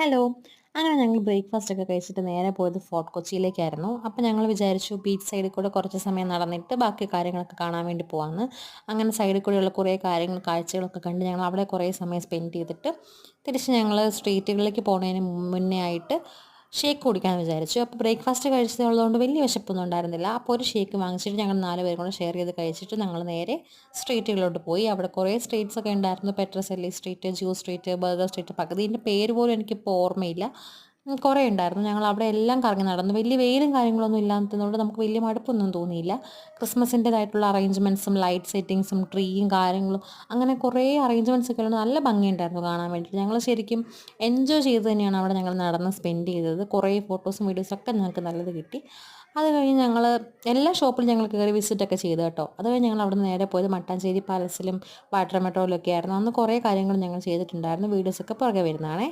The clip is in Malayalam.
ഹലോ. അങ്ങനെ ഞങ്ങൾ ബ്രേക്ക്ഫാസ്റ്റ് ഒക്കെ കഴിച്ചിട്ട് നേരെ പോയത് ഫോർട്ട് കൊച്ചിയിലേക്കായിരുന്നു. അപ്പോൾ ഞങ്ങൾ വിചാരിച്ചു ബീച്ച് സൈഡിൽ കൂടെ കുറച്ച് സമയം നടന്നിട്ട് ബാക്കി കാര്യങ്ങളൊക്കെ കാണാൻ വേണ്ടി പോവാമെന്ന്. അങ്ങനെ സൈഡിൽ കൂടെയുള്ള കുറേ കാര്യങ്ങൾ കാഴ്ചകളൊക്കെ കണ്ട് ഞങ്ങൾ അവിടെ കുറേ സമയം സ്പെൻഡ് ചെയ്തിട്ട് തിരിച്ച് ഞങ്ങൾ സ്ട്രീറ്റുകളിലേക്ക് പോകുന്നതിന് മുന്നേ ആയിട്ട് ഷേക്ക് കുടിക്കാമെന്ന് വിചാരിച്ചു. അപ്പോൾ ബ്രേക്ക്ഫാസ്റ്റ് കഴിച്ചതുള്ളതുകൊണ്ട് വലിയ വിശപ്പൊന്നും ഉണ്ടായിരുന്നില്ല. അപ്പോൾ ഒരു ഷേക്ക് വാങ്ങിച്ചിട്ട് ഞങ്ങൾ 4 പേരും കൂടെ ഷെയർ ചെയ്ത് കഴിച്ചിട്ട് ഞങ്ങൾ നേരെ സ്ട്രീറ്റുകളിലോട്ട് പോയി. അവിടെ കുറേ സ്ട്രീറ്റ്സ് ഒക്കെ ഉണ്ടായിരുന്നു. പെട്രസെല്ലി street, juice street, burger street, പകുതിൻ്റെ പേര് പോലും എനിക്കിപ്പോൾ ഓർമ്മയില്ല. കുറേ ഉണ്ടായിരുന്നു. ഞങ്ങൾ അവിടെ എല്ലാം കറങ്ങി നടന്നു. വലിയ വെയിലും കാര്യങ്ങളൊന്നും ഇല്ലാത്തതുകൊണ്ട് നമുക്ക് വലിയ മടുപ്പൊന്നും തോന്നിയില്ല. ക്രിസ്മസിൻ്റേതായിട്ടുള്ള അറേഞ്ച്മെൻറ്റ്സും ലൈറ്റ് സെറ്റിങ്സും ട്രീയും കാര്യങ്ങളും അങ്ങനെ കുറേ അറേഞ്ച്മെൻറ്റ്സ് ഒക്കെ ഉണ്ട്. നല്ല ഭംഗിയുണ്ടായിരുന്നു കാണാൻ വേണ്ടിയിട്ട്. ഞങ്ങൾ ശരിക്കും എൻജോയ് ചെയ്ത് തന്നെയാണ് അവിടെ ഞങ്ങൾ നടന്ന് സ്പെൻഡ് ചെയ്തത്. കുറേ ഫോട്ടോസും വീഡിയോസൊക്കെ ഞങ്ങൾക്ക് നല്ലത് കിട്ടി. അത് കഴിഞ്ഞ് ഞങ്ങൾ എല്ലാ ഷോപ്പിലും ഞങ്ങൾ കയറി വിസിറ്റൊക്കെ ചെയ്തു കേട്ടോ. അത് കഴിഞ്ഞ് ഞങ്ങൾ അവിടെ നിന്ന് നേരെ പോയത് മട്ടാഞ്ചേരി പാലസിലും വാട്ടർ മെട്രോയിലൊക്കെ ആയിരുന്നു. അന്ന് കുറേ കാര്യങ്ങൾ ഞങ്ങൾ ചെയ്തിട്ടുണ്ടായിരുന്നു. വീഡിയോസൊക്കെ പുറകെ വരുന്നതാണേ.